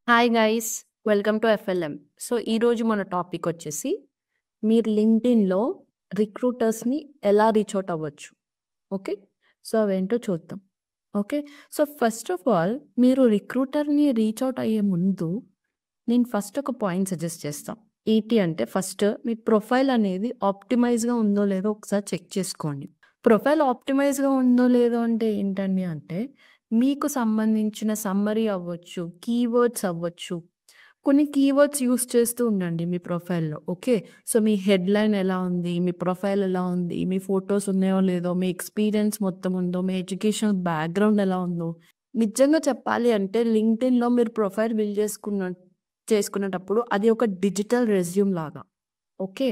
Hi guys, welcome to FLM. So, ఈరోజు మన topic వచ్చేసి మీరు లింక్డ్ఇన్‌లో రిక్రూటర్స్‌ని ఎలా రీచ్ ఔట్ అవ్వచ్చు. ఓకే. సో, అవేంటో చూద్దాం. Okay. So, first of all మీరు రిక్రూటర్‌ని రీచ్ ఔట్ అయ్యే ముందు నేను ఫస్ట్ ఒక పాయింట్ సజెస్ట్ చేస్తా. ఏంటి అంటే ఫస్ట్ మీ ప్రొఫైల్ అనేది ఆప్టిమైజ్‌గా ఉందో లేదో ఒకసారి చెక్ చేసుకోండి. ప్రొఫైల్ ఆప్టిమైజ్‌గా ఉందో లేదో అంటే ఏంటండి అంటే మీకు సంబంధించిన సమ్మరీ అవ్వచ్చు, కీవర్డ్స్ అవ్వచ్చు. కొన్ని కీవర్డ్స్ యూజ్ చేస్తూ ఉండండి మీ ప్రొఫైల్‌లో. ఓకే. సో, మీ హెడ్‌లైన్ ఎలా ఉంది? మీ ప్రొఫైల్ ఎలా ఉంది? మీ ఫోటోస్ ఉన్నాయో లేదో? మీ ఎక్స్‌పీరియన్స్ మొత్తం ఉందో? మీ ఎడ్యుకేషనల్ బ్యాక్‌గ్రౌండ్ ఎలా ఉందో? నిజంగా చెప్పాలి అంటే లింక్డ్ఇన్‌లో మీరు ప్రొఫైల్ బిల్డ్ చేసుకునేటప్పుడు అది ఒక డిజిటల్ రెజ్యూమ్ లాగా. ఓకే.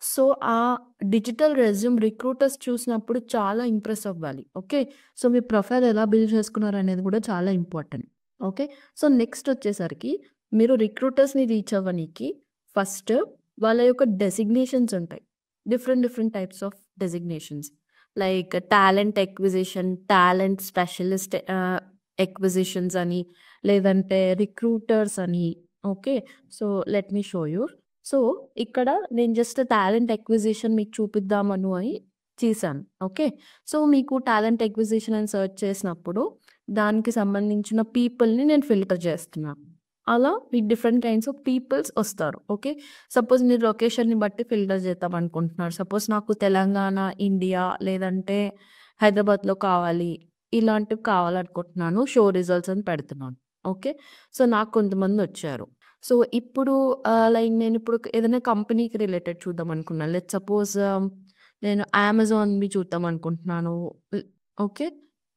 సో, ఆ డిజిటల్ రెజ్యూమ్ రిక్రూటర్స్ చూసినప్పుడు చాలా ఇంప్రెస్ అవ్వాలి. ఓకే. సో, మీ ప్రొఫైల్ ఎలా బిల్డ్ చేసుకున్నారనేది కూడా చాలా ఇంపార్టెంట్. ఓకే. సో, నెక్స్ట్ వచ్చేసరికి మీరు రిక్రూటర్స్‌ని రీచ్ అవ్వనీకి ఫస్ట్ వాళ్ళ యొక్క డెసిగ్నేషన్స్ ఉంటాయి. Different different types of designations. Like talent acquisition, talent specialist acquisitions అని, లేదంటే రిక్రూటర్స్ అని. Okay. So, let me show you. So, ఇక్కడ నేను జస్ట్ టాలెంట్ అక్విజిషన్ మీకు చూపిద్దామను అని చేశాను. ఓకే. సో, మీకు టాలెంట్ అక్విజిషన్ అని సెర్చ్ చేసినప్పుడు దానికి సంబంధించిన పీపుల్‌ని నేను ఫిల్టర్ చేస్తున్నాను. అలా మీకు డిఫరెంట్ కైండ్స్ ఆఫ్ పీపుల్స్ వస్తారు. ఓకే. సపోజ్ మీరు లొకేషన్‌ని బట్టి ఫిల్టర్ చేద్దాం అనుకుంటున్నారు. సపోజ్ నాకు తెలంగాణ, ఇండియా లేదంటే హైదరాబాద్‌లో కావాలి. ఇలాంటివి కావాలనుకుంటున్నాను. షో రిజల్ట్స్ అని పెడుతున్నాను. ఓకే. సో, నాకు కొంతమందొచ్చారు. సో, ఇప్పుడు లైక్ నేనిప్పుడు ఏదైనా కంపెనీకి రిలేటెడ్ చూద్దాం అనుకున్నాను. లెట్స్ సపోజ్ నేను అమెజాన్‌వి చూద్దాం అనుకుంటున్నాను. ల్ ఓకే.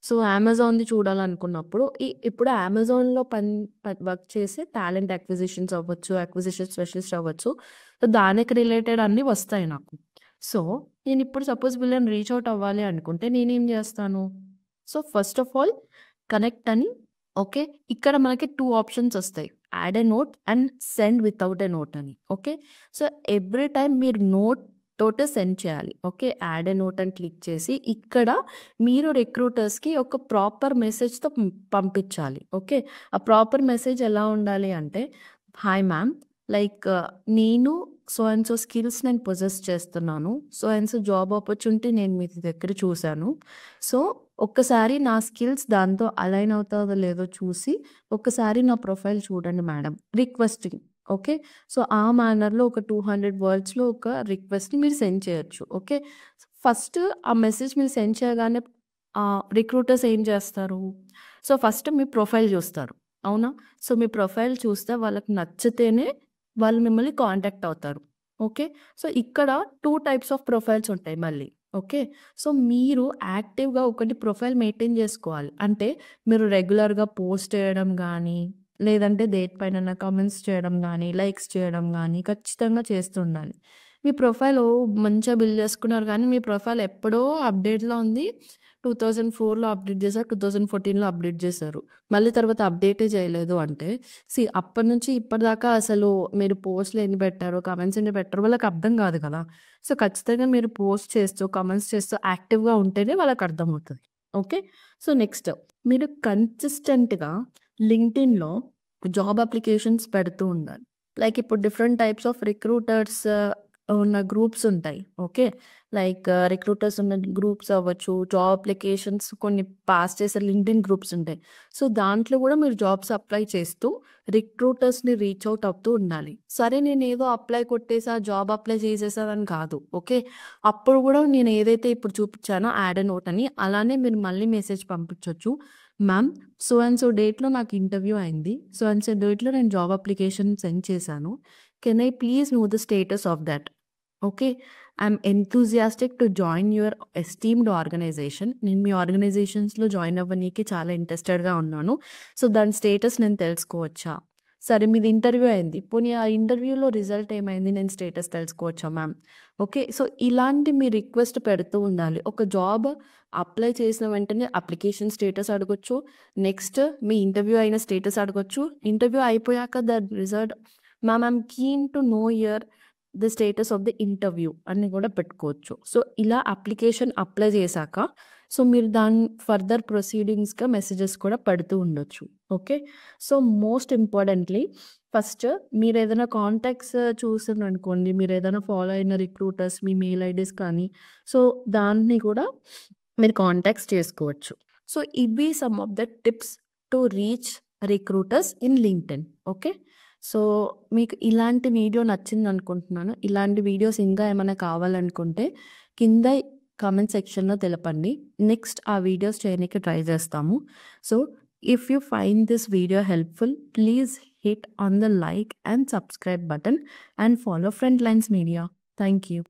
సో, అమెజాన్‌ది చూడాలనుకున్నప్పుడు ఇప్పుడు అమెజాన్‌లో వర్క్ చేసే టాలెంట్ అక్విజిషన్స్ అవ్వచ్చు, అక్విజిషన్ స్పెషలిస్ట్ అవ్వచ్చు. సో, దానికి రిలేటెడ్ అన్నీ వస్తాయి నాకు. సో, నేనిప్పుడు సపోజ్ వీళ్ళని రీచ్ ఔట్ అవ్వాలి అనుకుంటే నేనేం చేస్తాను? So, first of all connect అని ఓకే. ఇక్కడ మనకి 2 ఆప్షన్స్ వస్తాయి. Add a note and send without a note అని. ఓకే. సో, ఎవ్రీ టైమ్ మీరు నోట్ తోటే సెండ్ చేయాలి. ఓకే. యాడ్ ఎ నోట్ అని క్లిక్ చేసి ఇక్కడ మీరు రిక్రూటర్స్‌కి ఒక ప్రాపర్ మెసేజ్‌తో పంపించాలి. ఓకే. ఆ ప్రాపర్ మెసేజ్ ఎలా ఉండాలి అంటే, హాయ్ మ్యామ్, లైక్ నేను సో అండ్ సో స్కిల్స్ నేను పొజెస్ చేస్తున్నాను. So and so job opportunity నేను మీ దగ్గర చూసాను. సో, ఒక్కసారి నా స్కిల్స్ దాంతో అలైన్ అవుతాదో లేదో చూసి ఒక్కసారి నా ప్రొఫైల్ చూడండి మేడం. రిక్వెస్టింగ్. ఓకే. సో, ఆ మేనర్‌లో ఒక 200 వర్డ్స్‌లో ఒక రిక్వెస్ట్‌ని మీరు సెండ్ చేయొచ్చు. ఓకే. ఫస్ట్ ఆ మెసేజ్ మీరు సెండ్ చేయగానే రిక్రూటర్స్ ఏం చేస్తారు? సో, ఫస్ట్ మీ ప్రొఫైల్ చూస్తారు. అవునా? సో, మీ ప్రొఫైల్ చూస్తే వాళ్ళకి నచ్చితేనే వాళ్ళు మిమ్మల్ని కాంటాక్ట్ అవుతారు. ఓకే. సో, ఇక్కడ 2 టైప్స్ ఆఫ్ ప్రొఫైల్స్ ఉంటాయి మళ్ళీ. ఓకే. సో, మీరు యాక్టివ్‌గా ఒకటి ప్రొఫైల్ మెయింటైన్ చేసుకోవాలి. అంటే మీరు రెగ్యులర్‌గా పోస్ట్ చేయడం గానీ, లేదంటే దేనిపైనన్నా కామెంట్స్ చేయడం గానీ, లైక్స్ చేయడం గానీ ఖచ్చితంగా చేస్తుండాలి. మీ ప్రొఫైల్ మంచిగా బిల్డ్ చేసుకున్నారు గానీ, మీ ప్రొఫైల్ ఎప్పుడో అప్‌డేట్‌లో ఉంది. 2004లో అప్‌డేట్ చేశారు. 2014లో అప్‌డేట్ చేశారు. మళ్ళీ తర్వాత అప్‌డేటే చేయలేదు అంటే, అప్పటినుంచి ఇప్పటిదాకా అసలు మీరు పోస్ట్‌లు ఎన్ని పెట్టారో, కామెంట్స్ ఎన్ని పెట్టారో వాళ్ళకి అర్థం కాదు కదా! సో, ఖచ్చితంగా మీరు పోస్ట్ చేస్తూ, కామెంట్స్ చేస్తూ యాక్టివ్‌గా ఉంటేనే వాళ్ళకి అర్థమవుతది. ఓకే. సో, నెక్స్ట్ మీరు కన్సిస్టెంట్‌గా లింక్డ్ఇన్‌లో జాబ్ అప్లికేషన్స్ పెడుతూ ఉండాలి. లైక్ ఇప్పుడు డిఫరెంట్ టైప్స్ ఆఫ్ రిక్రూటర్స్ ఉన్న గ్రూప్స్ ఉంటాయి. ఓకే. లైక్ రిక్రూటర్స్ ఉన్న గ్రూప్స్ అవ్వచ్చు, జాబ్ అప్లికేషన్స్ కొన్ని పాస్ చేసే లింక్డ్ఇన్ గ్రూప్స్ ఉంటాయి. సో, దాంట్లో కూడా మీరు జాబ్స్ అప్లై చేస్తూ రిక్రూటర్స్‌ని రీచ్ ఔట్ అవుతూ ఉండాలి. సరే నేనేదో అప్లై కొట్టేసా, జాబ్ అప్లై చేసేసానని కాదు. ఓకే. అప్పుడు కూడా నేను ఏదైతే ఇప్పుడు చూపించానో యాడ్ ఎ నోట్ అని అలానే మీరు మళ్ళీ మెసేజ్ పంపించొచ్చు. మ్యామ్, సో అండ్ సో డేట్‌లో నాకు ఇంటర్వ్యూ అయింది. సో అండ్ సో డేట్‌లో నేను జాబ్ అప్లికేషన్ సెండ్ చేశాను. Can I please know the status of that? Okay. I'm enthusiastic to join your esteemed organisation. నేను మీ ఆర్గనైజేషన్స్‌లో జాయిన్ అవ్వనీకి చాలా ఇంట్రెస్టెడ్‌గా ఉన్నాను. సో, దాని స్టేటస్ నేను తెలుసుకోవచ్చా? సరే మీది ఇంటర్వ్యూ అయింది. పోనీ ఆ ఇంటర్వ్యూలో రిజల్ట్ ఏమైంది? నేను స్టేటస్ తెలుసుకోవచ్చా మ్యామ్? ఓకే. సో, ఇలాంటి మీ రిక్వెస్ట్ పెడుతూ ఉండాలి. ఒక జాబ్ అప్లై చేసిన వెంటనే అప్లికేషన్ స్టేటస్ అడగొచ్చు. నెక్స్ట్ మీ ఇంటర్వ్యూ అయిన స్టేటస్ అడగొచ్చు. ఇంటర్వ్యూ అయిపోయాక the result ma'am, I'm keen to know your status of the interview అని కూడా పెట్టుకోవచ్చు. సో, ఇలా అప్లికేషన్ అప్లై చేశాక సో, మీరు దాని ఫర్దర్ ప్రొసీడింగ్స్‌గా మెసేజెస్ కూడా పెడుతూ ఉండొచ్చు. Okay. So, most importantly first మీరేదైనా కాంటాక్ట్స్ చూసారనుకోండి, మీరేదైనా ఫాలో అయిన రిక్రూటర్స్ మీ మెయిల్ ఐడీస్ కానీ, సో, దాన్ని కూడా మీరు కాంటాక్ట్స్ చేసుకోవచ్చు. సో, ఇవి some of the tips to reach recruiters in LinkedIn. Okay. So, మీకు ఇలాంటి వీడియో నచ్చిందనుకుంటున్నాను. ఇలాంటి వీడియోస్ ఇంకా ఏమైనా కావాలనుకుంటే కింద కామెంట్ సెక్షన్‌లో తెలపండి. నెక్స్ట్ ఆ వీడియోస్ చేయనీకి ట్రై చేస్తాము. So, if you find this video helpful, please hit on the like and subscribe button and follow front lines media. Thank you.